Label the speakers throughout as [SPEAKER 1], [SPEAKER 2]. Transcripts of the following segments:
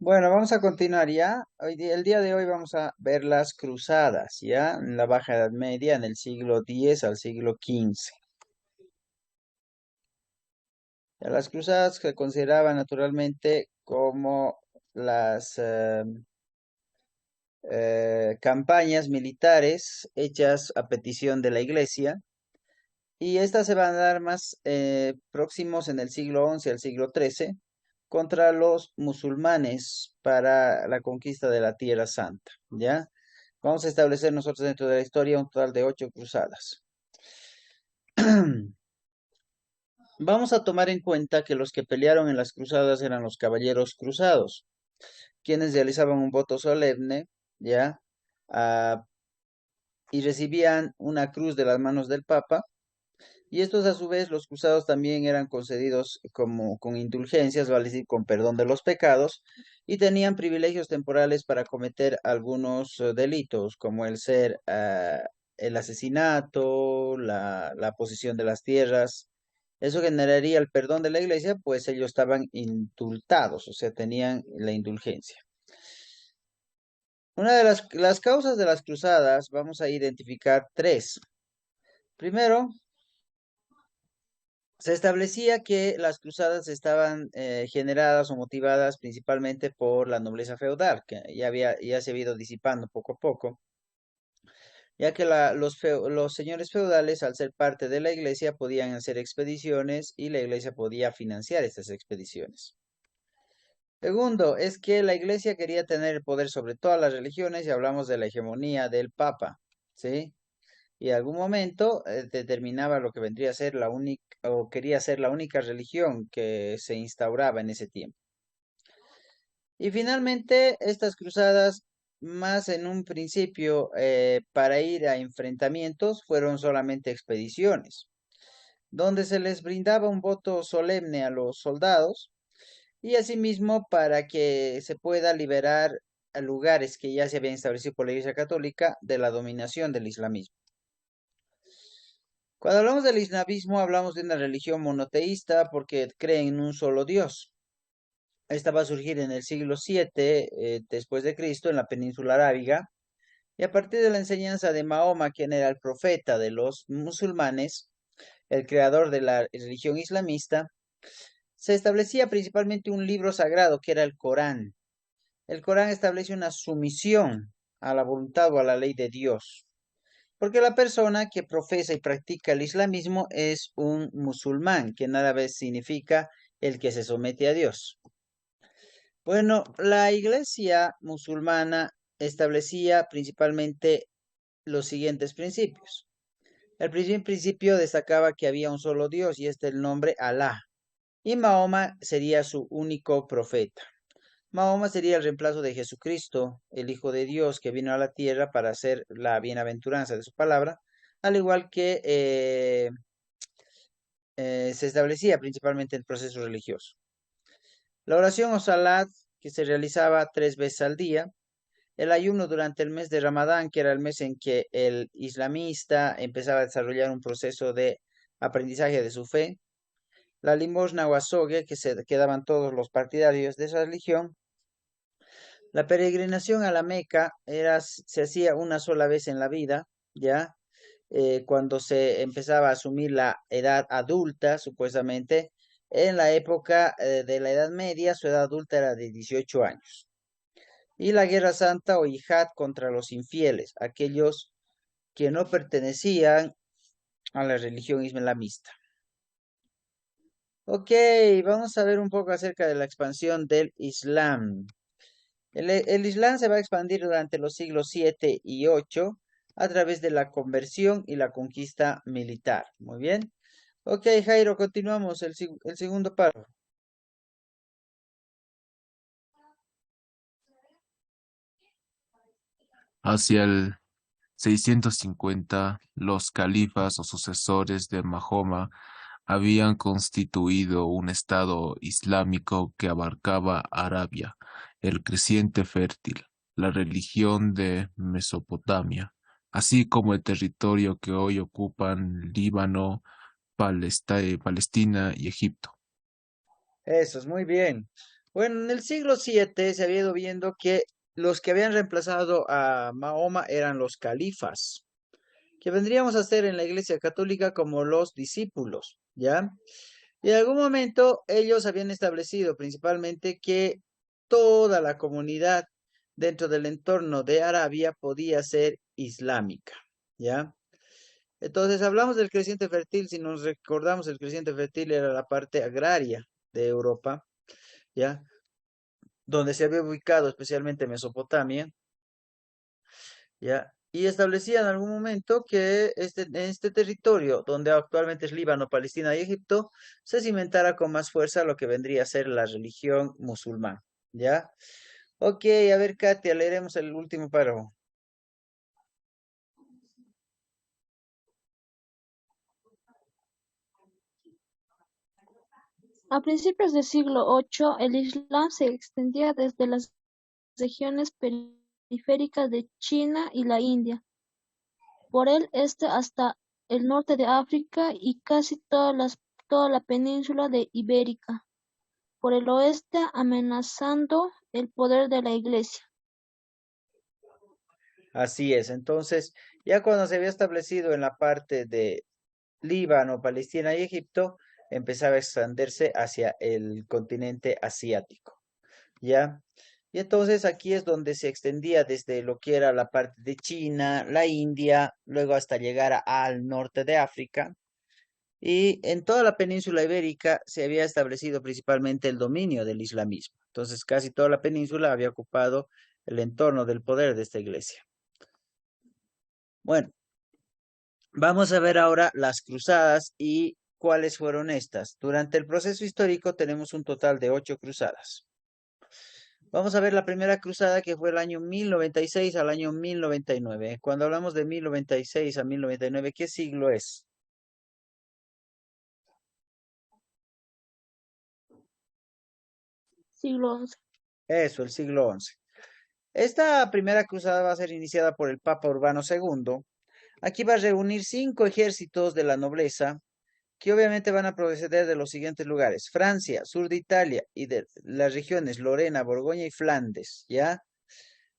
[SPEAKER 1] Bueno, vamos a continuar ya. El día de hoy vamos a ver las cruzadas, ya, en la Baja Edad Media, en el siglo X al siglo XV. Las cruzadas se consideraban naturalmente como las campañas militares hechas a petición de la Iglesia, y estas se van a dar más próximos en el siglo XI al siglo XIII contra los musulmanes para la conquista de la Tierra Santa, ¿ya? Vamos a establecer nosotros dentro de la historia un total de 8 cruzadas. Vamos a tomar en cuenta que los que pelearon en las cruzadas eran los caballeros cruzados, quienes realizaban un voto solemne, ¿ya? Ah, y recibían una cruz de las manos del Papa. Y estos a su vez, los cruzados también eran concedidos como con indulgencias, vale decir, con perdón de los pecados, y tenían privilegios temporales para cometer algunos delitos, como el asesinato, la posesión de las tierras. Eso generaría el perdón de la iglesia, pues ellos estaban indultados, o sea, tenían la indulgencia. Una de las causas de las cruzadas, vamos a identificar tres. Primero, se establecía que las cruzadas estaban generadas o motivadas principalmente por la nobleza feudal, que ya se había ido disipando poco a poco, ya que los señores feudales, al ser parte de la iglesia, podían hacer expediciones y la iglesia podía financiar estas expediciones. Segundo, es que la iglesia quería tener el poder sobre todas las religiones y hablamos de la hegemonía del Papa, ¿sí? Y en algún momento determinaba lo que vendría a ser la única, o quería ser la única religión que se instauraba en ese tiempo. Y finalmente, estas cruzadas, más en un principio, para ir a enfrentamientos, fueron solamente expediciones, donde se les brindaba un voto solemne a los soldados y asimismo para que se pueda liberar a lugares que ya se habían establecido por la Iglesia Católica de la dominación del islamismo. Cuando hablamos del islamismo, hablamos de una religión monoteísta porque creen en un solo Dios. Esta va a surgir en el siglo VII después de Cristo en la península arábiga, y a partir de la enseñanza de Mahoma, quien era el profeta de los musulmanes, el creador de la religión islamista, se establecía principalmente un libro sagrado que era el Corán. El Corán establece una sumisión a la voluntad o a la ley de Dios. Porque la persona que profesa y practica el islamismo es un musulmán, que nada vez significa el que se somete a Dios. Bueno, la iglesia musulmana establecía principalmente los siguientes principios. El primer principio destacaba que había un solo Dios y este es el nombre Alá. Y Mahoma sería su único profeta. Mahoma sería el reemplazo de Jesucristo, el Hijo de Dios que vino a la tierra para hacer la bienaventuranza de su palabra, al igual que se establecía principalmente el proceso religioso. La oración o salat, que se realizaba 3 veces al día, el ayuno durante el mes de Ramadán, que era el mes en que el islamista empezaba a desarrollar un proceso de aprendizaje de su fe, la limosna o azogue, que se quedaban todos los partidarios de esa religión. La peregrinación a la Meca se hacía una sola vez en la vida, ¿ya? Cuando se empezaba a asumir la edad adulta, supuestamente. En la época de la Edad Media, su edad adulta era de 18 años. Y la Guerra Santa o Yihad contra los infieles, aquellos que no pertenecían a la religión islamista. Ok, vamos a ver un poco acerca de la expansión del Islam. El Islam se va a expandir durante los siglos 7 y 8 a través de la conversión y la conquista militar. Muy bien. Ok, Jairo, continuamos el segundo párrafo.
[SPEAKER 2] Hacia el 650, los califas o sucesores de Mahoma habían constituido un estado islámico que abarcaba Arabia, el creciente fértil, la religión de Mesopotamia, así como el territorio que hoy ocupan Líbano, Palestina y Egipto.
[SPEAKER 1] Eso es muy bien. Bueno, en el siglo VII se había ido viendo que los que habían reemplazado a Mahoma eran los califas, que vendríamos a ser en la Iglesia Católica como los discípulos, ¿ya? Y en algún momento ellos habían establecido principalmente que toda la comunidad dentro del entorno de Arabia podía ser islámica, ¿ya? Entonces hablamos del creciente fértil, si nos recordamos el creciente fértil era la parte agraria de Europa, ¿ya? Donde se había ubicado especialmente Mesopotamia, ¿ya? Y establecía en algún momento que en este territorio, donde actualmente es Líbano, Palestina y Egipto, se cimentara con más fuerza lo que vendría a ser la religión musulmana, ¿ya? Ok, a ver, Katia, leeremos el último párrafo.
[SPEAKER 3] A principios del siglo VIII, el Islam se extendía desde las regiones periféricas de China y la India, por el este hasta el norte de África y casi toda la península de Ibérica, por el oeste amenazando el poder de la Iglesia.
[SPEAKER 1] Así es, entonces, ya cuando se había establecido en la parte de Líbano, Palestina y Egipto, empezaba a extenderse hacia el continente asiático, ¿ya? Y entonces aquí es donde se extendía desde lo que era la parte de China, la India, luego hasta llegar al norte de África. Y en toda la península ibérica se había establecido principalmente el dominio del islamismo. Entonces casi toda la península había ocupado el entorno del poder de esta iglesia. Bueno, vamos a ver ahora las cruzadas y cuáles fueron estas. Durante el proceso histórico tenemos un total de 8 cruzadas. Vamos a ver la primera cruzada que fue el año 1096 al año 1099. Cuando hablamos de 1096 a 1099, ¿qué siglo es?
[SPEAKER 3] Siglo XI.
[SPEAKER 1] Eso, el siglo XI. Esta primera cruzada va a ser iniciada por el Papa Urbano II. Aquí va a reunir 5 ejércitos de la nobleza que obviamente van a proceder de los siguientes lugares: Francia, sur de Italia y de las regiones Lorena, Borgoña y Flandes, ¿ya?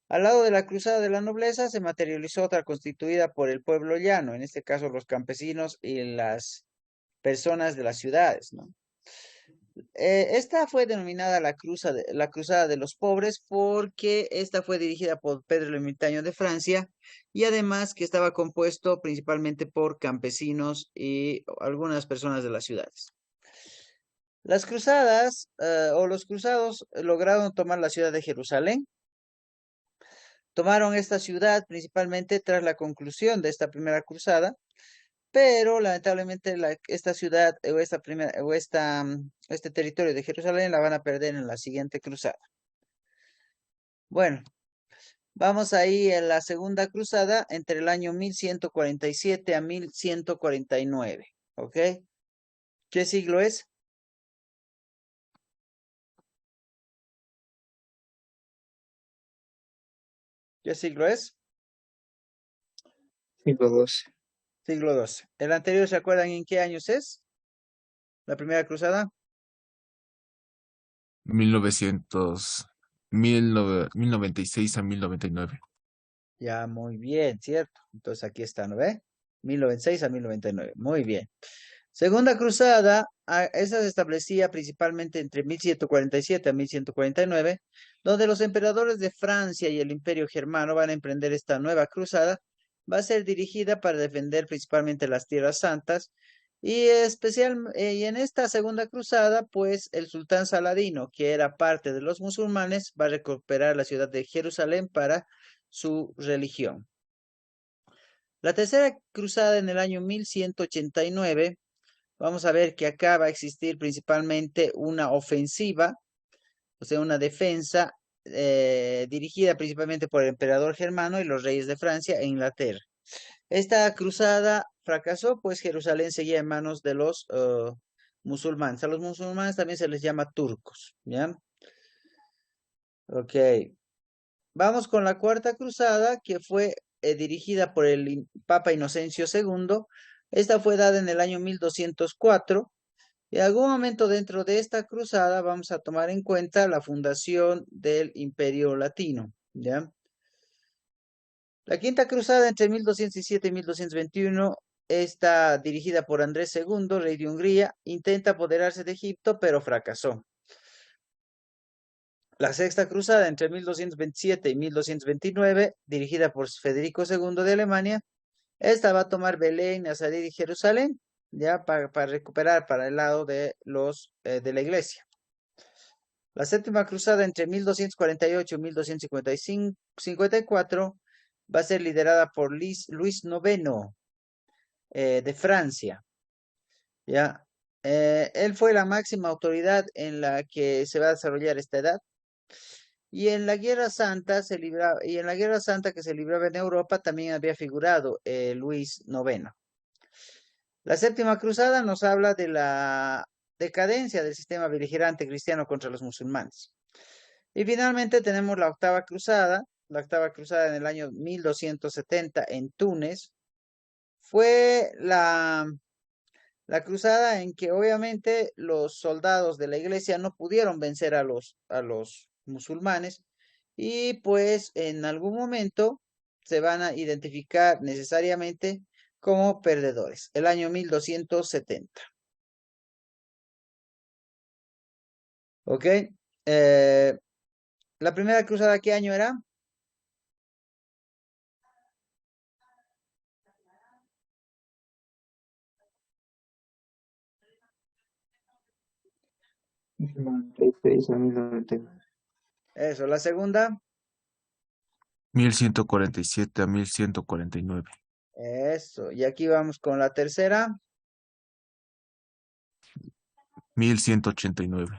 [SPEAKER 1] Al lado de la cruzada de la nobleza se materializó otra constituida por el pueblo llano, en este caso los campesinos y las personas de las ciudades, ¿no? Esta fue denominada la Cruzada de los Pobres porque esta fue dirigida por Pedro el Ermitaño de Francia y además que estaba compuesto principalmente por campesinos y algunas personas de las ciudades. Las cruzadas o los cruzados lograron tomar la ciudad de Jerusalén. Tomaron esta ciudad principalmente tras la conclusión de esta primera cruzada, pero lamentablemente esta ciudad o este territorio de Jerusalén la van a perder en la siguiente cruzada. Bueno, vamos ahí en la segunda cruzada entre el año 1147 a 1149, ¿ok? ¿Qué siglo es? ¿Qué siglo es?
[SPEAKER 4] Siglo XII.
[SPEAKER 1] Siglo XII. ¿El anterior se acuerdan en qué años es? La primera cruzada.
[SPEAKER 2] 1096 a 1099.
[SPEAKER 1] Ya, muy bien, ¿cierto? Entonces aquí está, ¿no ve? 1096 a 1099. Muy bien. Segunda cruzada, esa se establecía principalmente entre 1147 a 1149, donde los emperadores de Francia y el Imperio Germano van a emprender esta nueva cruzada. Va a ser dirigida para defender principalmente las Tierras Santas y en esta segunda cruzada, pues el sultán Saladino, que era parte de los musulmanes, va a recuperar la ciudad de Jerusalén para su religión. La tercera cruzada en el año 1189. Vamos a ver que acá va a existir principalmente una ofensiva, o sea, una defensa dirigida principalmente por el emperador germano y los reyes de Francia e Inglaterra. Esta cruzada fracasó, pues Jerusalén seguía en manos de los musulmanes. A los musulmanes también se les llama turcos, ¿ya? Ok. Vamos con la cuarta cruzada, que fue dirigida por el Papa Inocencio II. Esta fue dada en el año 1204. Y en algún momento dentro de esta cruzada vamos a tomar en cuenta la fundación del Imperio Latino, ¿ya? La Quinta Cruzada entre 1207 y 1221 está dirigida por Andrés II, rey de Hungría, intenta apoderarse de Egipto, pero fracasó. La Sexta Cruzada entre 1227 y 1229, dirigida por Federico II de Alemania, esta va a tomar Belén, Nazaret y Jerusalén, ya para recuperar para el lado de de la iglesia. La Séptima Cruzada entre 1248 y 1254 va a ser liderada por Luis IX de Francia. ¿Ya? Él fue la máxima autoridad en la que se va a desarrollar esta edad. Y en la Guerra Santa que se libraba en Europa también había figurado Luis IX. La Séptima Cruzada nos habla de la decadencia del sistema beligerante cristiano contra los musulmanes. Y finalmente tenemos la Octava Cruzada en el año 1270 en Túnez. Fue la cruzada en que obviamente los soldados de la iglesia no pudieron vencer a los musulmanes y pues en algún momento se van a identificar necesariamente como perdedores. El año 1270. ¿Ok? La primera cruzada, ¿qué año era? Eso, la segunda.
[SPEAKER 2] 1147 a 1149.
[SPEAKER 1] Eso, y aquí vamos con la tercera.
[SPEAKER 2] 1189.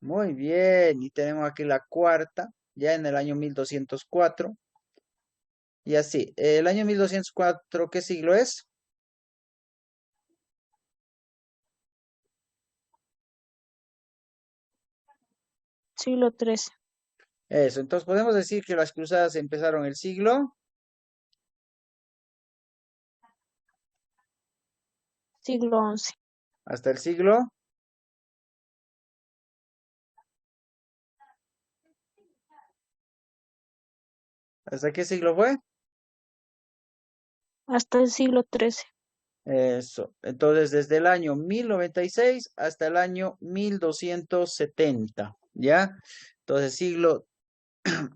[SPEAKER 1] Muy bien, y tenemos aquí la cuarta, ya en el año 1204. Y así, el año 1204, ¿qué siglo es?
[SPEAKER 3] Siglo XIII.
[SPEAKER 1] Eso, entonces podemos decir que las cruzadas empezaron el
[SPEAKER 3] Siglo XI.
[SPEAKER 1] hasta el siglo, ¿hasta qué siglo fue?
[SPEAKER 3] Hasta el siglo XIII.
[SPEAKER 1] Eso, entonces desde el año 1096 hasta el año 1270, ¿ya? Entonces siglo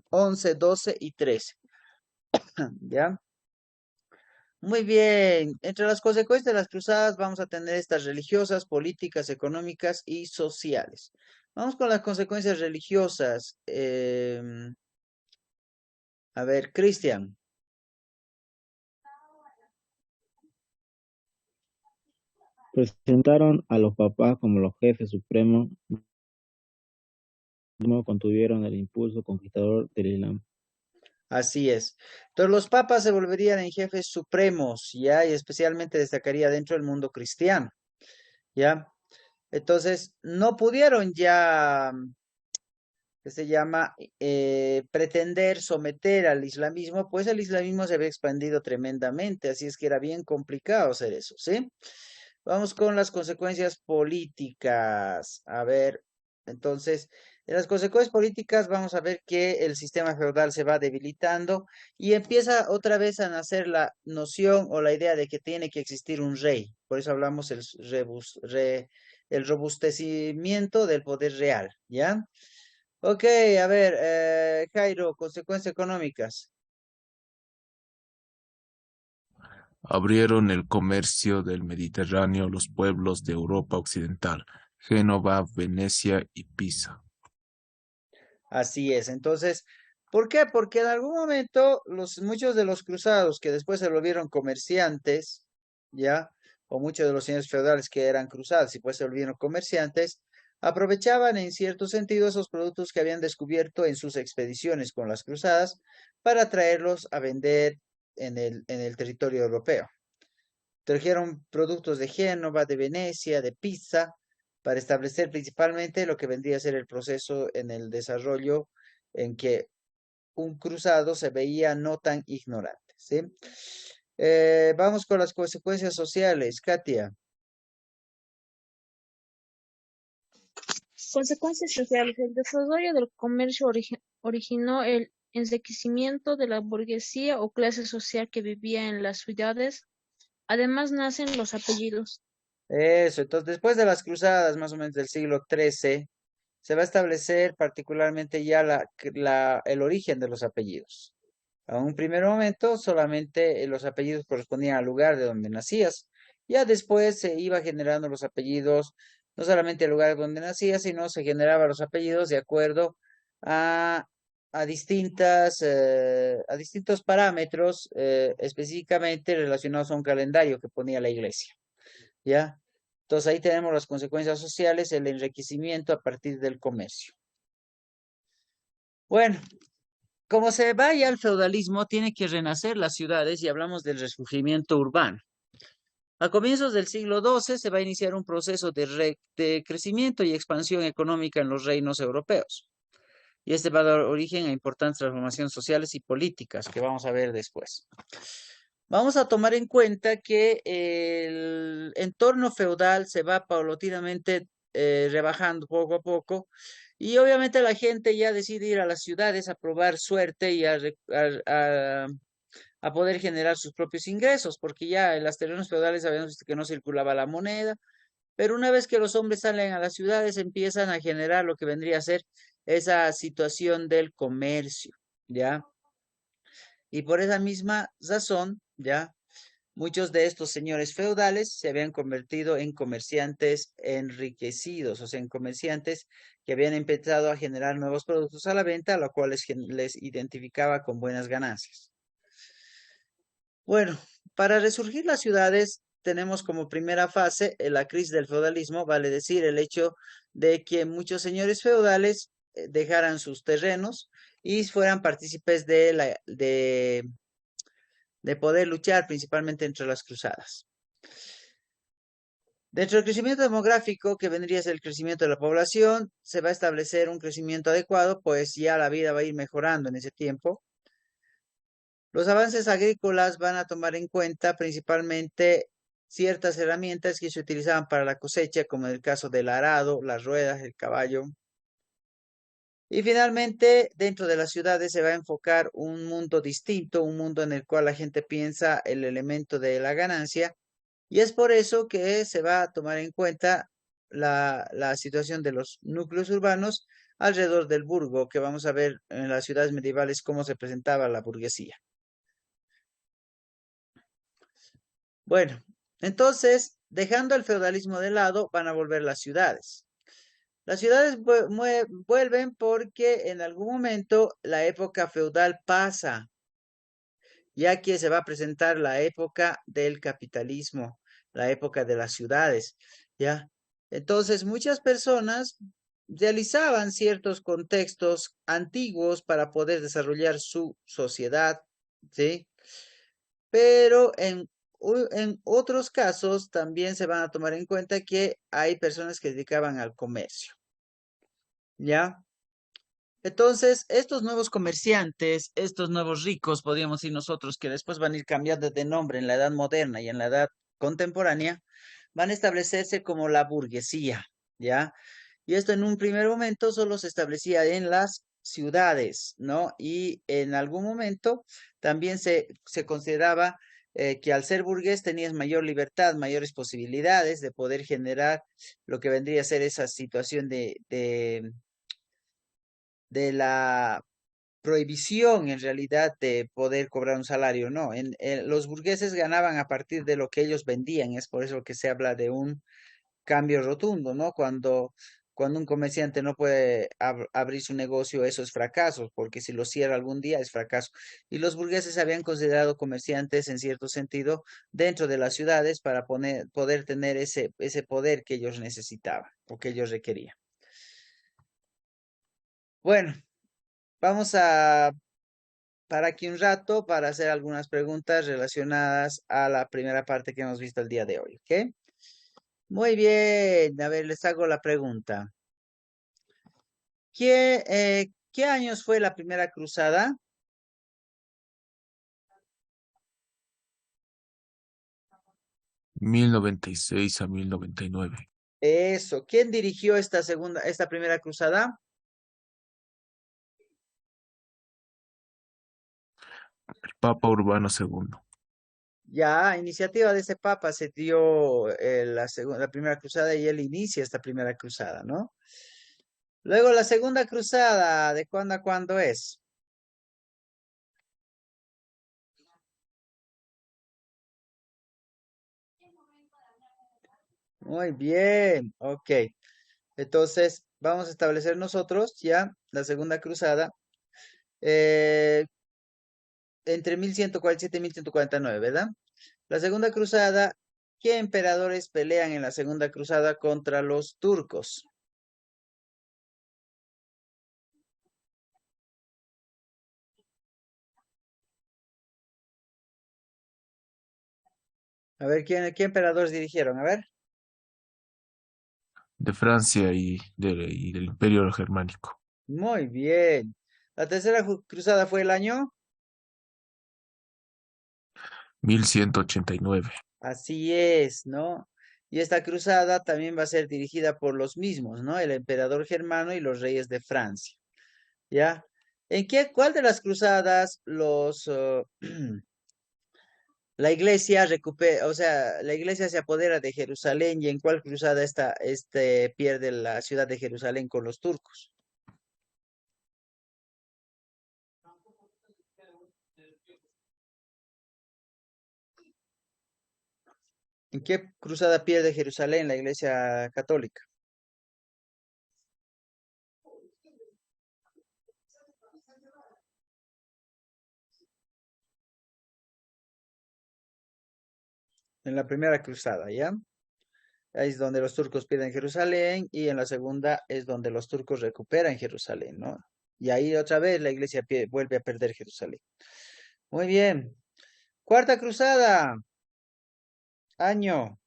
[SPEAKER 1] 11, 12 y 13, ¿ya? Muy bien, entre las consecuencias de las cruzadas vamos a tener estas religiosas, políticas, económicas y sociales. Vamos con las consecuencias religiosas. A ver, Cristian.
[SPEAKER 4] Presentaron a los papas como los jefes supremos, no contuvieron el impulso conquistador del Islam.
[SPEAKER 1] Así es. Entonces los papas se volverían en jefes supremos, ¿ya? Y especialmente destacaría dentro del mundo cristiano, ¿ya? Entonces no pudieron ya, que se llama, pretender someter al islamismo, pues el islamismo se había expandido tremendamente, así es que era bien complicado hacer eso, ¿sí? Vamos con las consecuencias políticas. A ver, entonces, en las consecuencias políticas vamos a ver que el sistema feudal se va debilitando y empieza otra vez a nacer la noción o la idea de que tiene que existir un rey. Por eso hablamos el robustecimiento del poder real, ¿ya? Ok, a ver, Jairo, consecuencias económicas.
[SPEAKER 2] Abrieron el comercio del Mediterráneo los pueblos de Europa Occidental, Génova, Venecia y Pisa.
[SPEAKER 1] Así es. Entonces, ¿por qué? Porque en algún momento muchos de los cruzados que después se volvieron comerciantes, ¿ya? O muchos de los señores feudales que eran cruzados y pues se volvieron comerciantes, aprovechaban en cierto sentido esos productos que habían descubierto en sus expediciones con las cruzadas para traerlos a vender en el territorio europeo. Trajeron productos de Génova, de Venecia, de Pisa, para establecer principalmente lo que vendría a ser el proceso en el desarrollo en que un cruzado se veía no tan ignorante, ¿sí? Vamos con las consecuencias sociales, Katia.
[SPEAKER 3] Consecuencias sociales. El desarrollo del comercio originó el enriquecimiento de la burguesía o clase social que vivía en las ciudades. Además nacen los apellidos.
[SPEAKER 1] Eso, entonces después de las cruzadas, más o menos del siglo XIII, se va a establecer particularmente ya el origen de los apellidos. A un primer momento solamente los apellidos correspondían al lugar de donde nacías. Ya después se iba generando los apellidos, no solamente al lugar donde nacías, sino se generaban los apellidos de acuerdo a, a distintos parámetros específicamente relacionados a un calendario que ponía la iglesia. ¿Ya? Entonces ahí tenemos las consecuencias sociales, el enriquecimiento a partir del comercio. Bueno, como se vaya al feudalismo, tiene que renacer las ciudades y hablamos del resurgimiento urbano. A comienzos del siglo XII se va a iniciar un proceso de crecimiento y expansión económica en los reinos europeos. Y este va a dar origen a importantes transformaciones sociales y políticas que vamos a ver después. Vamos a tomar en cuenta que el entorno feudal se va paulatinamente rebajando poco a poco y obviamente la gente ya decide ir a las ciudades a probar suerte y a poder generar sus propios ingresos, porque ya en los terrenos feudales sabemos que no circulaba la moneda, pero una vez que los hombres salen a las ciudades empiezan a generar lo que vendría a ser esa situación del comercio, ¿ya? Y por esa misma razón, ¿ya? Muchos de estos señores feudales se habían convertido en comerciantes enriquecidos, o sea, en comerciantes que habían empezado a generar nuevos productos a la venta, lo cual les identificaba con buenas ganancias. Bueno, para resurgir las ciudades tenemos como primera fase la crisis del feudalismo, vale decir, el hecho de que muchos señores feudales dejaran sus terrenos y fueran partícipes de poder luchar principalmente entre las cruzadas. Dentro del crecimiento demográfico, que vendría a ser el crecimiento de la población, se va a establecer un crecimiento adecuado, pues ya la vida va a ir mejorando en ese tiempo. Los avances agrícolas van a tomar en cuenta principalmente ciertas herramientas que se utilizaban para la cosecha, como en el caso del arado, las ruedas, el caballo. Y finalmente, dentro de las ciudades se va a enfocar un mundo distinto, un mundo en el cual la gente piensa el elemento de la ganancia. Y es por eso que se va a tomar en cuenta la situación de los núcleos urbanos alrededor del burgo, que vamos a ver en las ciudades medievales cómo se presentaba la burguesía. Bueno, entonces, dejando el feudalismo de lado, van a volver las ciudades. Las ciudades vuelven porque en algún momento la época feudal pasa, ya que se va a presentar la época del capitalismo, la época de las ciudades, ¿ya? Entonces, muchas personas realizaban ciertos contextos antiguos para poder desarrollar su sociedad, ¿sí? Pero en otros casos también se van a tomar en cuenta que hay personas que se dedicaban al comercio, ¿ya? Entonces, estos nuevos comerciantes, estos nuevos ricos, podríamos decir nosotros, que después van a ir cambiando de nombre en la edad moderna y en la edad contemporánea, van a establecerse como la burguesía, ¿ya? Y esto en un primer momento solo se establecía en las ciudades, ¿no? Y en algún momento también se consideraba que al ser burgués tenías mayor libertad, mayores posibilidades de poder generar lo que vendría a ser esa situación de la prohibición en realidad de poder cobrar un salario, no. Los burgueses ganaban a partir de lo que ellos vendían, es por eso que se habla de un cambio rotundo, ¿no? Cuando un comerciante no puede abrir su negocio, eso es fracaso, porque si lo cierra algún día es fracaso. Y los burgueses se habían considerado comerciantes en cierto sentido dentro de las ciudades para poder tener ese poder que ellos necesitaban o que ellos requerían. Bueno, vamos a para aquí un rato para hacer algunas preguntas relacionadas a la primera parte que hemos visto el día de hoy, ¿ok? Muy bien, a ver, les hago la pregunta. ¿Qué años fue la primera cruzada?
[SPEAKER 2] 1096 a 1099.
[SPEAKER 1] Eso. ¿Quién dirigió esta primera cruzada?
[SPEAKER 2] El Papa Urbano II.
[SPEAKER 1] Ya, a iniciativa de ese papa se dio la primera cruzada y él inicia esta primera cruzada, ¿no? Luego la segunda cruzada, ¿de cuándo a cuándo es? Muy bien, ok. Entonces, vamos a establecer nosotros ya la segunda cruzada eh, entre 1147 y 1149, ¿verdad? La segunda cruzada, ¿qué emperadores pelean en la segunda cruzada contra los turcos? A ver, ¿qué emperadores dirigieron? A ver.
[SPEAKER 2] De Francia y del Imperio Germánico.
[SPEAKER 1] Muy bien. La tercera cruzada fue el año.
[SPEAKER 2] 1189.
[SPEAKER 1] Así es, ¿no? Y esta cruzada también va a ser dirigida por los mismos, ¿no? El emperador germano y los reyes de Francia. ¿Ya? ¿Cuál de las cruzadas la iglesia recupera, o sea, la iglesia se apodera de Jerusalén y en cuál cruzada pierde la ciudad de Jerusalén con los turcos? ¿En qué cruzada pierde Jerusalén la iglesia católica? En la primera cruzada, ¿ya? Ahí es donde los turcos pierden Jerusalén y en la segunda es donde los turcos recuperan Jerusalén, ¿no? Y ahí otra vez la iglesia vuelve a perder Jerusalén. Muy bien. Cuarta cruzada. Año.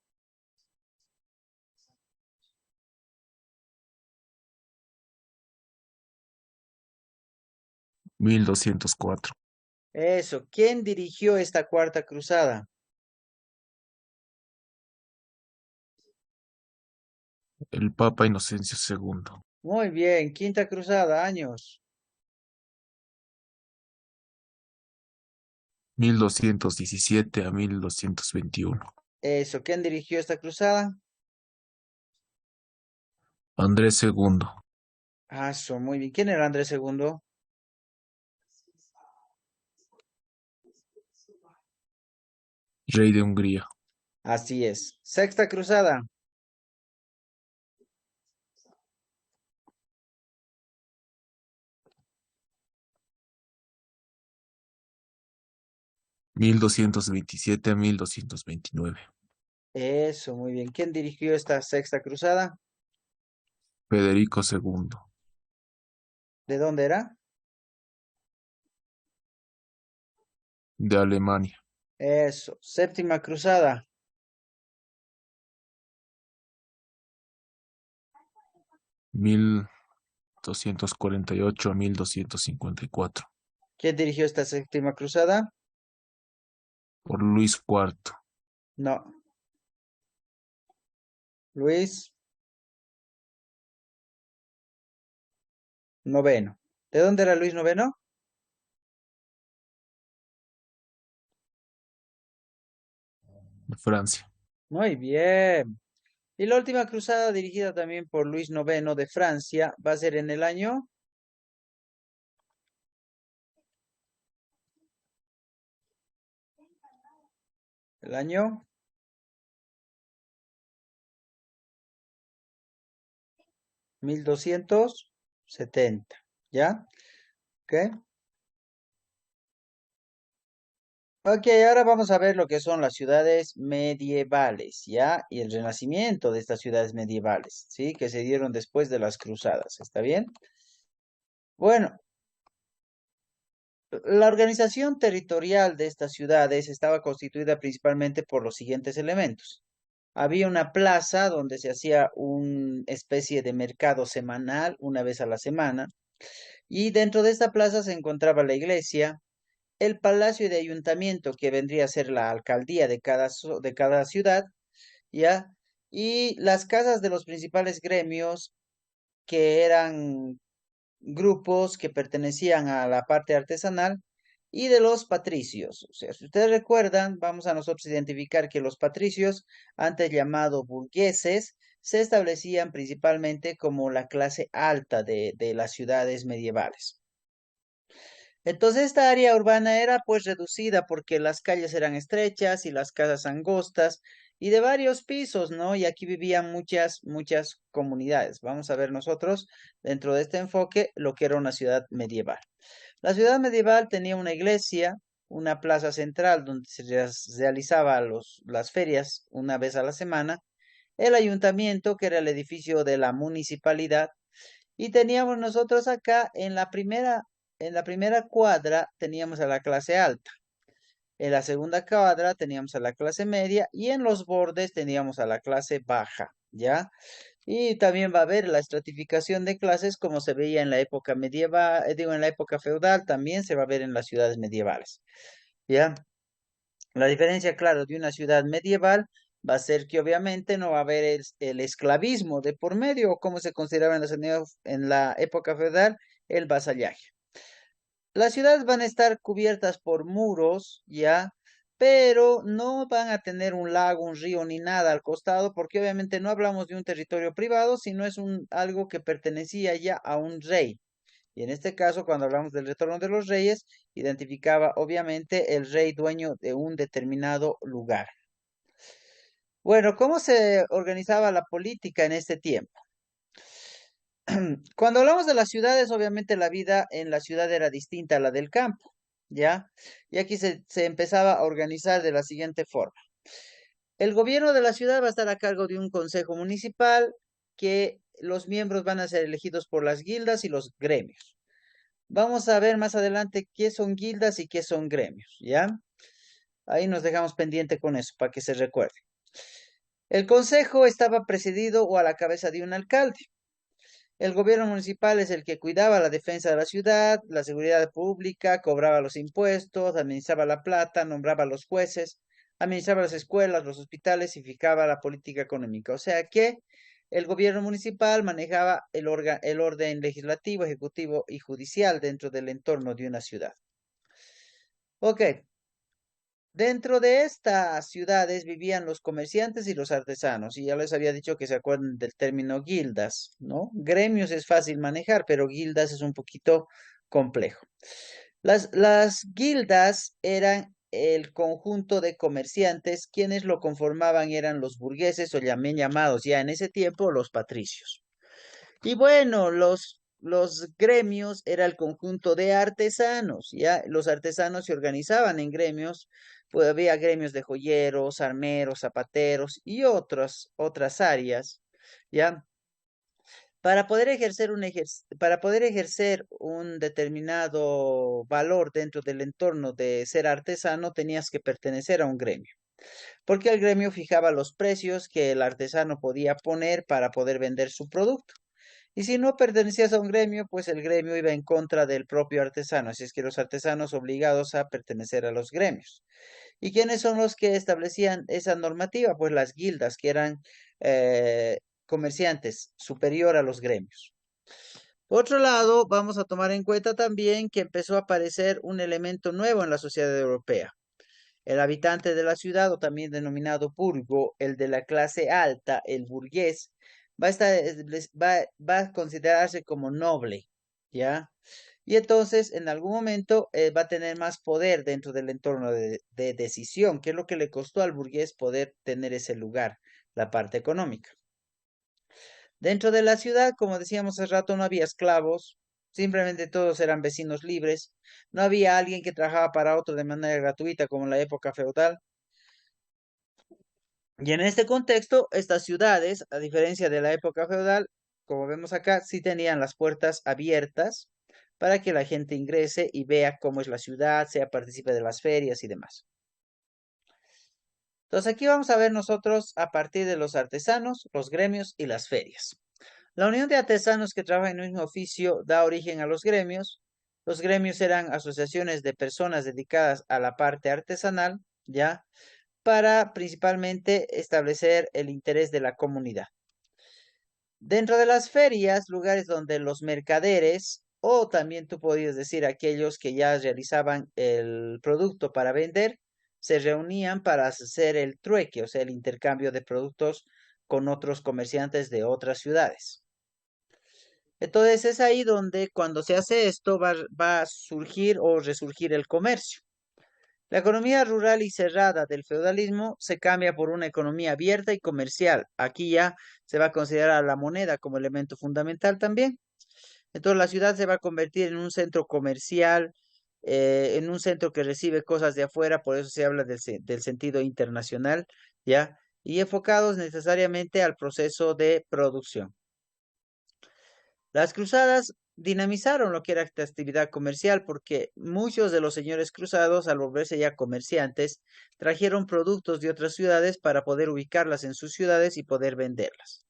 [SPEAKER 2] 1204.
[SPEAKER 1] Eso. ¿Quién dirigió esta cuarta cruzada?
[SPEAKER 2] El Papa Inocencio II.
[SPEAKER 1] Muy bien. Quinta cruzada. Años.
[SPEAKER 2] 1217 a 1221.
[SPEAKER 1] Eso. ¿Quién dirigió esta cruzada?
[SPEAKER 2] Andrés II.
[SPEAKER 1] Muy bien. ¿Quién era Andrés II?
[SPEAKER 2] Rey de Hungría.
[SPEAKER 1] Así es. Sexta cruzada.
[SPEAKER 2] 1227 a 1229.
[SPEAKER 1] Eso, muy bien. ¿Quién dirigió esta sexta cruzada?
[SPEAKER 2] Federico II.
[SPEAKER 1] ¿De dónde era?
[SPEAKER 2] De Alemania.
[SPEAKER 1] Eso. Séptima cruzada.
[SPEAKER 2] 1248 a 1254.
[SPEAKER 1] ¿Quién dirigió esta séptima cruzada?
[SPEAKER 2] Por Luis IV.
[SPEAKER 1] No. Luis noveno. ¿De dónde era Luis noveno?
[SPEAKER 2] De Francia.
[SPEAKER 1] Muy bien. Y la última cruzada dirigida también por Luis noveno de Francia va a ser en el año. El año 1270. ¿Ya? ¿Ok? Ok, ahora vamos a ver lo que son las ciudades medievales, ¿ya? Y el renacimiento de estas ciudades medievales, ¿sí? Que se dieron después de las cruzadas, ¿está bien? Bueno, la organización territorial de estas ciudades estaba constituida principalmente por los siguientes elementos. Había una plaza donde se hacía una especie de mercado semanal, una vez a la semana, y dentro de esta plaza se encontraba la iglesia, el palacio de ayuntamiento, que vendría a ser la alcaldía de cada ciudad, ¿ya? y las casas de los principales gremios, que eran grupos que pertenecían a la parte artesanal, y de los patricios. O sea, si ustedes recuerdan, vamos a nosotros identificar que los patricios, antes llamados burgueses, se establecían principalmente como la clase alta de las ciudades medievales. Entonces esta área urbana era pues reducida porque las calles eran estrechas y las casas angostas y de varios pisos, ¿no? Y aquí vivían muchas comunidades. Vamos a ver nosotros dentro de este enfoque lo que era una ciudad medieval. La ciudad medieval tenía una iglesia, una plaza central donde se realizaba las ferias una vez a la semana, el ayuntamiento, que era el edificio de la municipalidad, y teníamos nosotros acá en la primera cuadra teníamos a la clase alta, en la segunda cuadra teníamos a la clase media y en los bordes teníamos a la clase baja, ¿ya? Y también va a haber la estratificación de clases como se veía en la época medieval, digo, en la época feudal, también se va a ver en las ciudades medievales, ¿ya? La diferencia, claro, de una ciudad medieval va a ser que obviamente no va a haber el esclavismo de por medio, o como se consideraba en la época feudal, el vasallaje. Las ciudades van a estar cubiertas por muros, ¿ya? Pero no van a tener un lago, un río ni nada al costado, porque obviamente no hablamos de un territorio privado, sino es algo que pertenecía ya a un rey. Y en este caso, cuando hablamos del retorno de los reyes, identificaba obviamente el rey dueño de un determinado lugar. Bueno, ¿cómo se organizaba la política en este tiempo? Cuando hablamos de las ciudades, obviamente la vida en la ciudad era distinta a la del campo, ¿ya? Y aquí se empezaba a organizar de la siguiente forma. El gobierno de la ciudad va a estar a cargo de un consejo municipal que los miembros van a ser elegidos por las guildas y los gremios. Vamos a ver más adelante qué son guildas y qué son gremios, ¿ya? Ahí nos dejamos pendiente con eso para que se recuerde. El consejo estaba presidido o a la cabeza de un alcalde. El gobierno municipal es el que cuidaba la defensa de la ciudad, la seguridad pública, cobraba los impuestos, administraba la plata, nombraba a los jueces, administraba las escuelas, los hospitales y fijaba la política económica. O sea que el gobierno municipal manejaba el orden legislativo, ejecutivo y judicial dentro del entorno de una ciudad. Ok, dentro de estas ciudades vivían los comerciantes y los artesanos, y ya les había dicho que se acuerden del término guildas, ¿no? Gremios es fácil manejar, pero guildas es un poquito complejo. Las guildas eran el conjunto de comerciantes, quienes lo conformaban eran los burgueses o también llamados ya en ese tiempo los patricios. Y bueno, los gremios era el conjunto de artesanos, ¿ya? Los artesanos se organizaban en gremios, pues había gremios de joyeros, armeros, zapateros y otras áreas, ¿ya? Para poder ejercer un determinado valor dentro del entorno de ser artesano, tenías que pertenecer a un gremio, porque el gremio fijaba los precios que el artesano podía poner para poder vender su producto. Y si no pertenecías a un gremio, pues el gremio iba en contra del propio artesano, así es que los artesanos obligados a pertenecer a los gremios. ¿Y quiénes son los que establecían esa normativa? Pues las guildas, que eran comerciantes, superior a los gremios. Por otro lado, vamos a tomar en cuenta también que empezó a aparecer un elemento nuevo en la sociedad europea. El habitante de la ciudad, o también denominado burgo, el de la clase alta, el burgués, va a considerarse como noble, ¿ya? Y entonces, en algún momento, va a tener más poder dentro del entorno de decisión, que es lo que le costó al burgués poder tener ese lugar, la parte económica. Dentro de la ciudad, como decíamos hace rato, no había esclavos, simplemente todos eran vecinos libres, no había alguien que trabajaba para otro de manera gratuita como en la época feudal. Y en este contexto, estas ciudades, a diferencia de la época feudal, como vemos acá, sí tenían las puertas abiertas para que la gente ingrese y vea cómo es la ciudad, sea partícipe de las ferias y demás. Entonces aquí vamos a ver nosotros a partir de los artesanos, los gremios y las ferias. La unión de artesanos que trabajan en el mismo oficio da origen a los gremios. Los gremios eran asociaciones de personas dedicadas a la parte artesanal, ¿ya? para principalmente establecer el interés de la comunidad. Dentro de las ferias, lugares donde los mercaderes, o también tú podías decir aquellos que ya realizaban el producto para vender, se reunían para hacer el trueque, o sea, el intercambio de productos con otros comerciantes de otras ciudades. Entonces es ahí donde cuando se hace esto va a surgir o resurgir el comercio. La economía rural y cerrada del feudalismo se cambia por una economía abierta y comercial. Aquí ya se va a considerar la moneda como elemento fundamental también. Entonces la ciudad se va a convertir en un centro comercial, en un centro que recibe cosas de afuera, por eso se habla del sentido internacional, ¿ya? Y enfocados necesariamente al proceso de producción. Las cruzadas dinamizaron lo que era esta actividad comercial porque muchos de los señores cruzados, al volverse ya comerciantes, trajeron productos de otras ciudades para poder ubicarlas en sus ciudades y poder venderlas.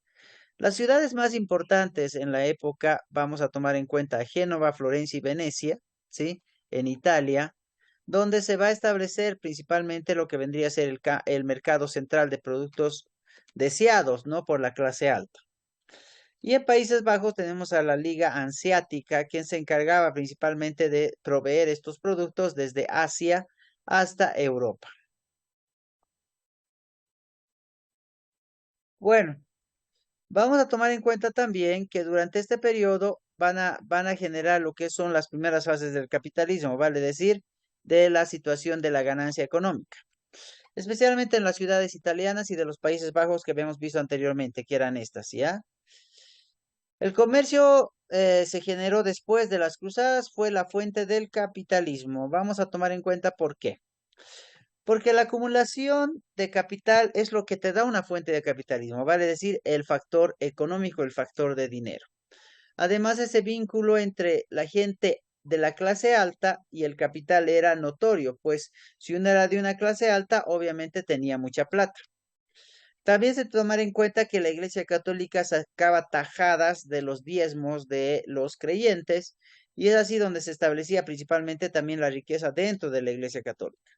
[SPEAKER 1] Las ciudades más importantes en la época, vamos a tomar en cuenta Génova, Florencia y Venecia, ¿sí? En Italia, donde se va a establecer principalmente lo que vendría a ser el mercado central de productos deseados, ¿no? Por la clase alta. Y en Países Bajos tenemos a la Liga Hanseática, quien se encargaba principalmente de proveer estos productos desde Asia hasta Europa. Bueno, vamos a tomar en cuenta también que durante este periodo van a generar lo que son las primeras fases del capitalismo, vale decir, de la situación de la ganancia económica, especialmente en las ciudades italianas y de los Países Bajos que habíamos visto anteriormente, que eran estas, ¿ya? El comercio se generó después de las cruzadas, fue la fuente del capitalismo. Vamos a tomar en cuenta por qué. Porque la acumulación de capital es lo que te da una fuente de capitalismo, vale decir, el factor económico, el factor de dinero. Además, ese vínculo entre la gente de la clase alta y el capital era notorio, pues si uno era de una clase alta, obviamente tenía mucha plata. También se tomar en cuenta que la Iglesia Católica sacaba tajadas de los diezmos de los creyentes y es así donde se establecía principalmente también la riqueza dentro de la Iglesia Católica.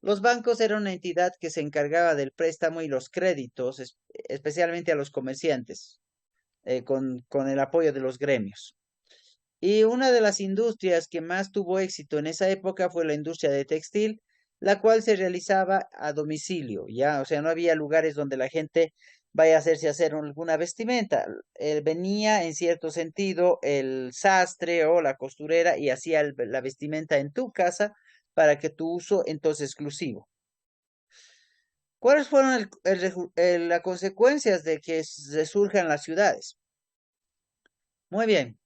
[SPEAKER 1] Los bancos eran una entidad que se encargaba del préstamo y los créditos, especialmente a los comerciantes, con el apoyo de los gremios. Y una de las industrias que más tuvo éxito en esa época fue la industria de textil, la cual se realizaba a domicilio, ya, o sea, no había lugares donde la gente vaya a hacer alguna vestimenta. Venía en cierto sentido el sastre o la costurera y hacía la vestimenta en tu casa para que tu uso entonces exclusivo. ¿Cuáles fueron las consecuencias de que resurjan las ciudades? Muy bien.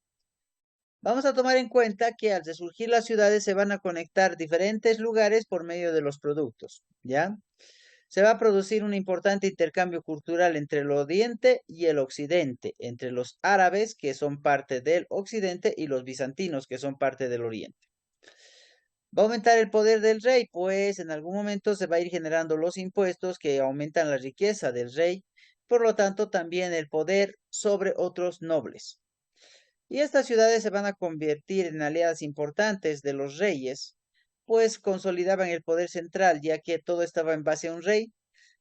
[SPEAKER 1] Vamos a tomar en cuenta que al resurgir las ciudades se van a conectar diferentes lugares por medio de los productos, ¿ya? Se va a producir un importante intercambio cultural entre el Oriente y el Occidente, entre los árabes, que son parte del Occidente, y los bizantinos, que son parte del Oriente. Va a aumentar el poder del rey, pues en algún momento se va a ir generando los impuestos que aumentan la riqueza del rey, por lo tanto también el poder sobre otros nobles. Y estas ciudades se van a convertir en aliadas importantes de los reyes, pues consolidaban el poder central, ya que todo estaba en base a un rey,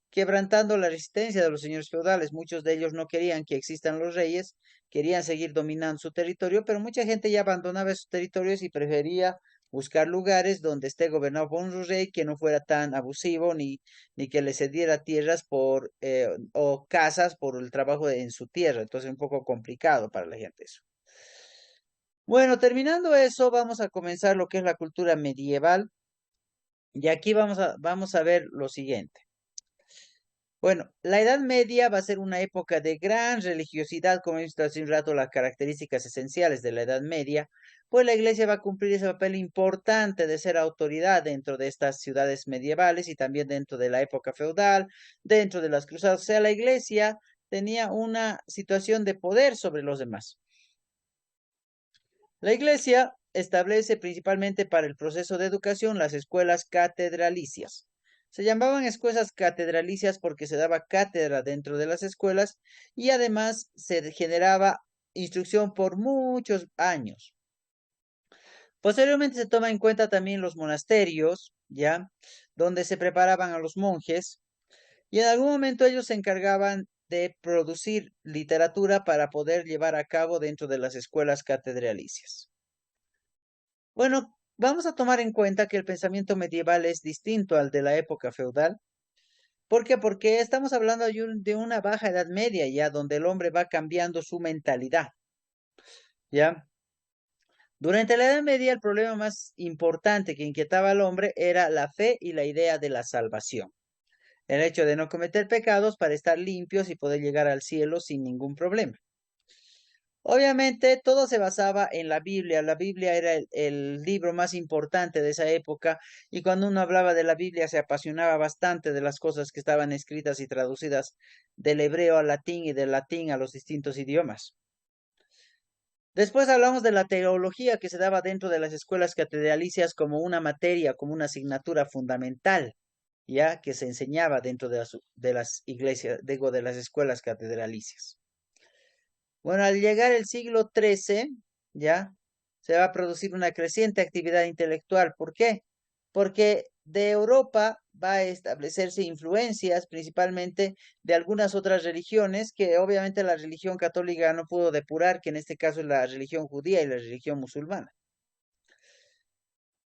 [SPEAKER 1] quebrantando la resistencia de los señores feudales. Muchos de ellos no querían que existan los reyes, querían seguir dominando su territorio, pero mucha gente ya abandonaba esos territorios y prefería buscar lugares donde esté gobernado por un rey que no fuera tan abusivo ni que le cediera tierras o casas por el trabajo en su tierra. Entonces, un poco complicado para la gente eso. Bueno, terminando eso, vamos a comenzar lo que es la cultura medieval. Y aquí vamos a ver lo siguiente. Bueno, la Edad Media va a ser una época de gran religiosidad, como he visto hace un rato las características esenciales de la Edad Media, pues la Iglesia va a cumplir ese papel importante de ser autoridad dentro de estas ciudades medievales y también dentro de la época feudal, dentro de las cruzadas. O sea, la Iglesia tenía una situación de poder sobre los demás. La Iglesia establece principalmente para el proceso de educación las escuelas catedralicias. Se llamaban escuelas catedralicias porque se daba cátedra dentro de las escuelas y además se generaba instrucción por muchos años. Posteriormente se toma en cuenta también los monasterios, ¿ya? Donde se preparaban a los monjes y en algún momento ellos se encargaban de producir literatura para poder llevar a cabo dentro de las escuelas catedralicias. Bueno, vamos a tomar en cuenta que el pensamiento medieval es distinto al de la época feudal. ¿Por qué? Porque estamos hablando de una baja edad media ya, donde el hombre va cambiando su mentalidad, ¿ya? Durante la Edad Media, el problema más importante que inquietaba al hombre era la fe y la idea de la salvación. El hecho de no cometer pecados para estar limpios y poder llegar al cielo sin ningún problema. Obviamente, todo se basaba en la Biblia. La Biblia era el libro más importante de esa época y cuando uno hablaba de la Biblia se apasionaba bastante de las cosas que estaban escritas y traducidas del hebreo al latín y del latín a los distintos idiomas. Después hablamos de la teología que se daba dentro de las escuelas catedralicias como una materia, como una asignatura fundamental, ya que se enseñaba dentro de las iglesias, digo, de las escuelas catedralicias. Bueno, al llegar el siglo XIII, ya se va a producir una creciente actividad intelectual. ¿Por qué? Porque de Europa va a establecerse influencias principalmente de algunas otras religiones que obviamente la religión católica no pudo depurar, que en este caso es la religión judía y la religión musulmana.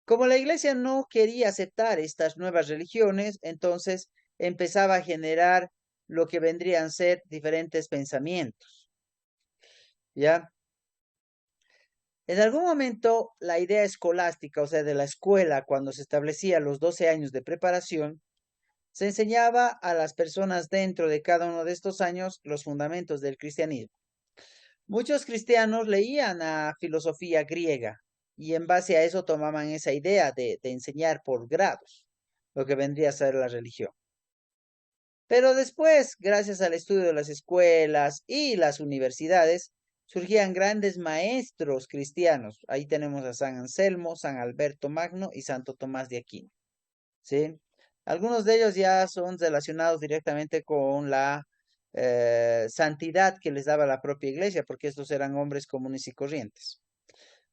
[SPEAKER 1] Como la iglesia no quería aceptar estas nuevas religiones, entonces empezaba a generar lo que vendrían a ser diferentes pensamientos. ¿Ya? En algún momento, la idea escolástica, o sea, de la escuela, cuando se establecía los 12 años de preparación, se enseñaba a las personas dentro de cada uno de estos años los fundamentos del cristianismo. Muchos cristianos leían a filosofía griega y en base a eso tomaban esa idea de enseñar por grados, lo que vendría a ser la religión. Pero después, gracias al estudio de las escuelas y las universidades, surgían grandes maestros cristianos. Ahí tenemos a San Anselmo, San Alberto Magno y Santo Tomás de Aquino. ¿Sí? Algunos de ellos ya son relacionados directamente con la santidad que les daba la propia iglesia, porque estos eran hombres comunes y corrientes.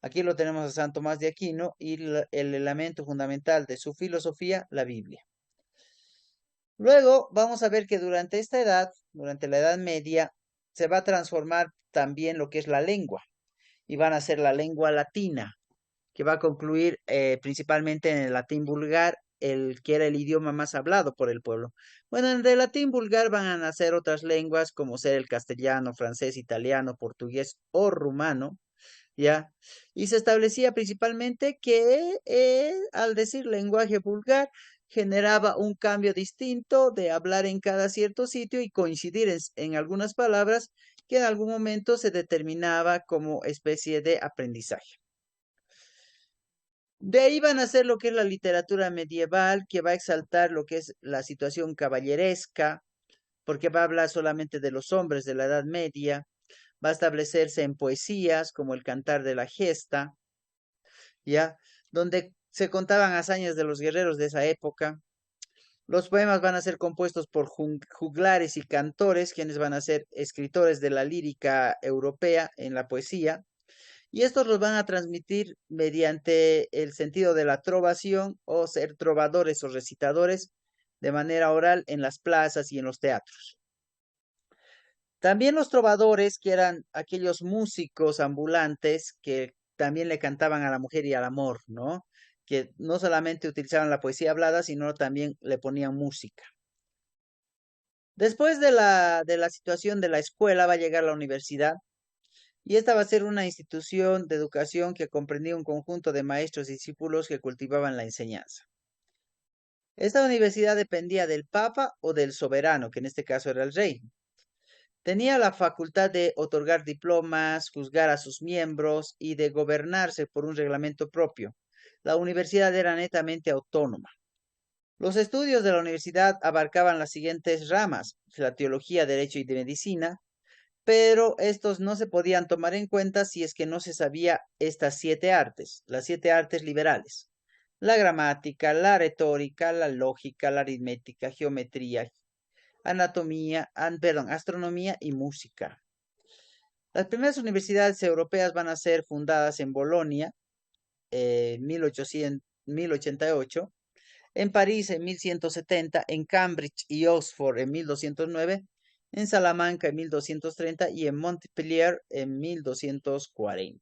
[SPEAKER 1] Aquí lo tenemos a San Tomás de Aquino y el elemento fundamental de su filosofía, la Biblia. Luego vamos a ver que durante esta edad, durante la Edad Media, se va a transformar también lo que es la lengua y van a ser la lengua latina, que va a concluir principalmente en el latín vulgar, el que era el idioma más hablado por el pueblo. Bueno, en el latín vulgar van a nacer otras lenguas como ser el castellano, francés, italiano, portugués o rumano, ¿ya? Y se establecía principalmente que al decir lenguaje vulgar generaba un cambio distinto de hablar en cada cierto sitio y coincidir en algunas palabras que en algún momento se determinaba como especie de aprendizaje. De ahí van a ser lo que es la literatura medieval, que va a exaltar lo que es la situación caballeresca, porque va a hablar solamente de los hombres de la Edad Media, va a establecerse en poesías como el Cantar de la Gesta, ¿ya? Donde se contaban hazañas de los guerreros de esa época. Los poemas van a ser compuestos por juglares y cantores, quienes van a ser escritores de la lírica europea en la poesía, y estos los van a transmitir mediante el sentido de la trovación o ser trovadores o recitadores de manera oral en las plazas y en los teatros. También los trovadores, que eran aquellos músicos ambulantes que también le cantaban a la mujer y al amor, ¿no? Que no solamente utilizaban la poesía hablada, sino también le ponían música. Después de la situación de la escuela va a llegar la universidad y esta va a ser una institución de educación que comprendía un conjunto de maestros y discípulos que cultivaban la enseñanza. Esta universidad dependía del Papa o del soberano, que en este caso era el rey. Tenía la facultad de otorgar diplomas, juzgar a sus miembros y de gobernarse por un reglamento propio. La universidad era netamente autónoma. Los estudios de la universidad abarcaban las siguientes ramas: la teología, derecho y de medicina, pero estos no se podían tomar en cuenta si es que no se sabía estas 7 artes, las 7 artes liberales: la gramática, la retórica, la lógica, la aritmética, geometría, astronomía y música. Las primeras universidades europeas van a ser fundadas en Bolonia en 1088 en París en 1170, en Cambridge y Oxford en 1209, en Salamanca en 1230 y en Montpellier en 1240.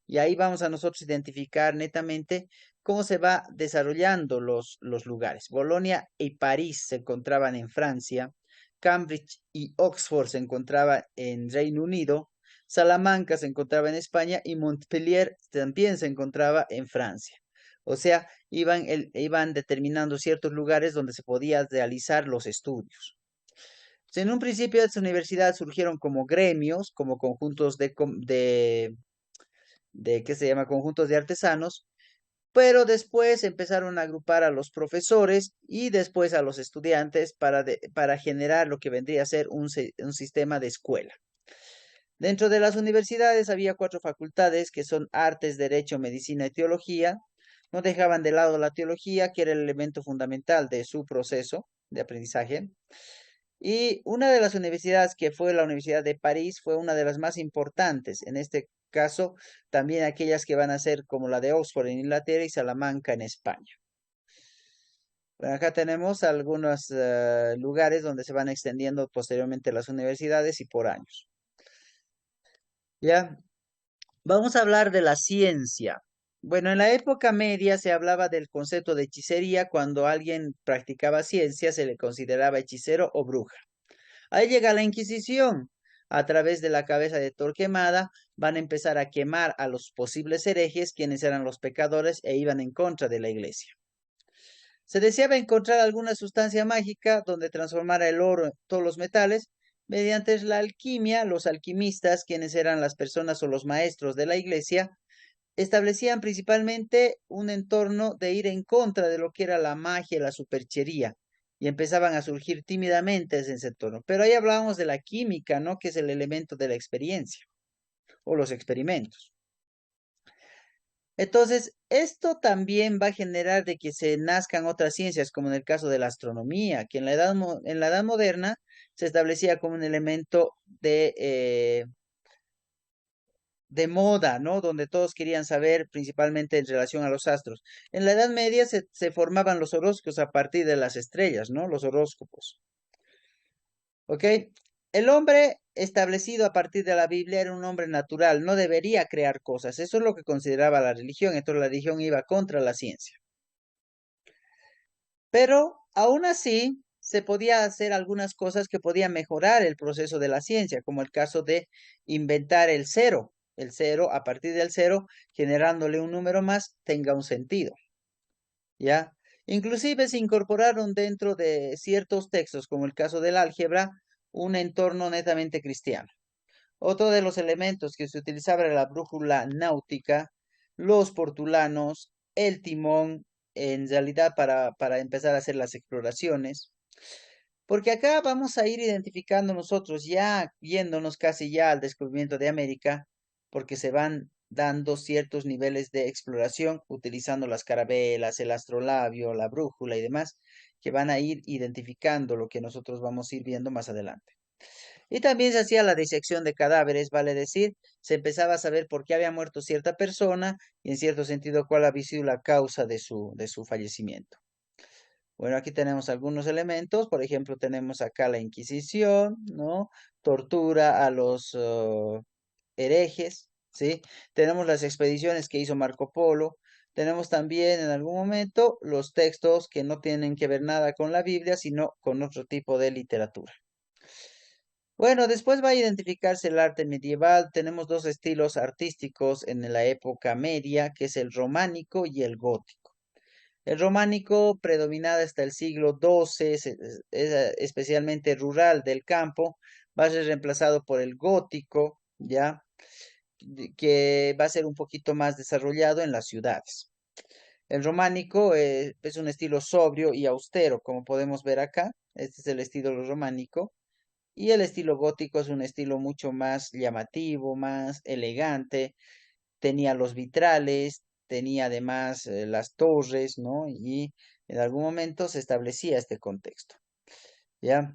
[SPEAKER 1] Y ahí vamos a nosotros identificar netamente cómo se va desarrollando los lugares. Bolonia y París se encontraban en Francia, Cambridge y Oxford se encontraban en Reino Unido, Salamanca se encontraba en España y Montpellier también se encontraba en Francia. O sea, iban determinando ciertos lugares donde se podía realizar los estudios. En un principio, estas universidades surgieron como gremios, como conjuntos de ¿qué se llama? Conjuntos de artesanos, pero después empezaron a agrupar a los profesores y después a los estudiantes para generar lo que vendría a ser un sistema de escuela. Dentro de las universidades había 4 facultades que son artes, derecho, medicina y teología. No dejaban de lado la teología, que era el elemento fundamental de su proceso de aprendizaje. Y una de las universidades que fue la Universidad de París fue una de las más importantes. En este caso, también aquellas que van a ser como la de Oxford en Inglaterra y Salamanca en España. Bueno, acá tenemos algunos lugares donde se van extendiendo posteriormente las universidades y por años. Ya, vamos a hablar de la ciencia. Bueno, en la época media se hablaba del concepto de hechicería. Cuando alguien practicaba ciencia se le consideraba hechicero o bruja. Ahí llega la Inquisición. A través de la cabeza de Torquemada van a empezar a quemar a los posibles herejes, quienes eran los pecadores e iban en contra de la iglesia. Se deseaba encontrar alguna sustancia mágica donde transformara el oro en todos los metales. Mediante la alquimia, los alquimistas, quienes eran las personas o los maestros de la iglesia, establecían principalmente un entorno de ir en contra de lo que era la magia y la superchería, y empezaban a surgir tímidamente en ese entorno. Pero ahí hablábamos de la química, ¿no? Que es el elemento de la experiencia o los experimentos. Entonces, esto también va a generar de que se nazcan otras ciencias, como en el caso de la astronomía, que en la edad moderna se establecía como un elemento de moda, ¿no? Donde todos querían saber principalmente en relación a los astros. En la Edad Media se formaban los horóscopos a partir de las estrellas, ¿no? Los horóscopos. ¿Ok? El hombre establecido a partir de la Biblia era un hombre natural, no debería crear cosas. Eso es lo que consideraba la religión. Entonces la religión iba contra la ciencia. Pero aún así se podía hacer algunas cosas que podían mejorar el proceso de la ciencia, como el caso de inventar el cero. El cero, a partir del cero, generándole un número más, tenga un sentido. ¿Ya? Inclusive se incorporaron dentro de ciertos textos, como el caso del álgebra, un entorno netamente cristiano. Otro de los elementos que se utilizaba era la brújula náutica, los portulanos, el timón, en realidad para empezar a hacer las exploraciones. Porque acá vamos a ir identificando nosotros, ya viéndonos casi ya al descubrimiento de América, porque se van dando ciertos niveles de exploración utilizando las carabelas, el astrolabio, la brújula y demás, que van a ir identificando lo que nosotros vamos a ir viendo más adelante. Y también se hacía la disección de cadáveres, vale decir, se empezaba a saber por qué había muerto cierta persona y en cierto sentido cuál había sido la causa de su fallecimiento. Bueno, aquí tenemos algunos elementos, por ejemplo, tenemos acá la Inquisición, ¿no? Tortura a los herejes, ¿sí? Tenemos las expediciones que hizo Marco Polo, tenemos también en algún momento los textos que no tienen que ver nada con la Biblia, sino con otro tipo de literatura. Bueno, después va a identificarse el arte medieval. Tenemos dos estilos artísticos en la época media, que es el románico y el gótico. El románico predominaba hasta el siglo XII, especialmente rural del campo, va a ser reemplazado por el gótico, ¿ya? Que va a ser un poquito más desarrollado en las ciudades. El románico es un estilo sobrio y austero, como podemos ver acá. Este es el estilo románico. Y el estilo gótico es un estilo mucho más llamativo, más elegante. Tenía los vitrales, tenía además las torres, ¿no? Y en algún momento se establecía este contexto. ¿Ya?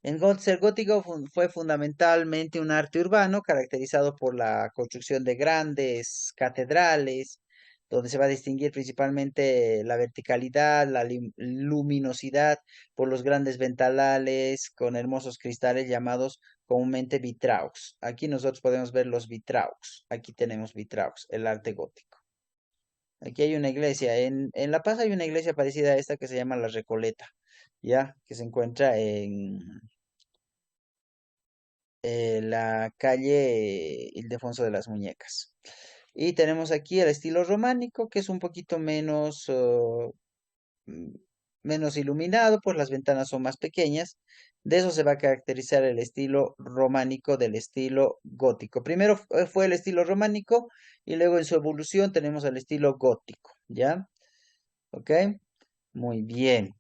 [SPEAKER 1] El ser gótico fue fundamentalmente un arte urbano caracterizado por la construcción de grandes catedrales, donde se va a distinguir principalmente la verticalidad, la luminosidad por los grandes ventanales con hermosos cristales llamados comúnmente vitraux. Aquí nosotros podemos ver los vitraux. Aquí tenemos vitraux, el arte gótico. Aquí hay una iglesia. En La Paz hay una iglesia parecida a esta que se llama La Recoleta, ¿ya? Que se encuentra en la calle Ildefonso de las Muñecas. Y tenemos aquí el estilo románico, que es un poquito mm, menos iluminado, pues las ventanas son más pequeñas. De eso se va a caracterizar el estilo románico del estilo gótico. Primero fue el estilo románico y luego en su evolución tenemos el estilo gótico, ¿ya? ¿Ok? Muy bien.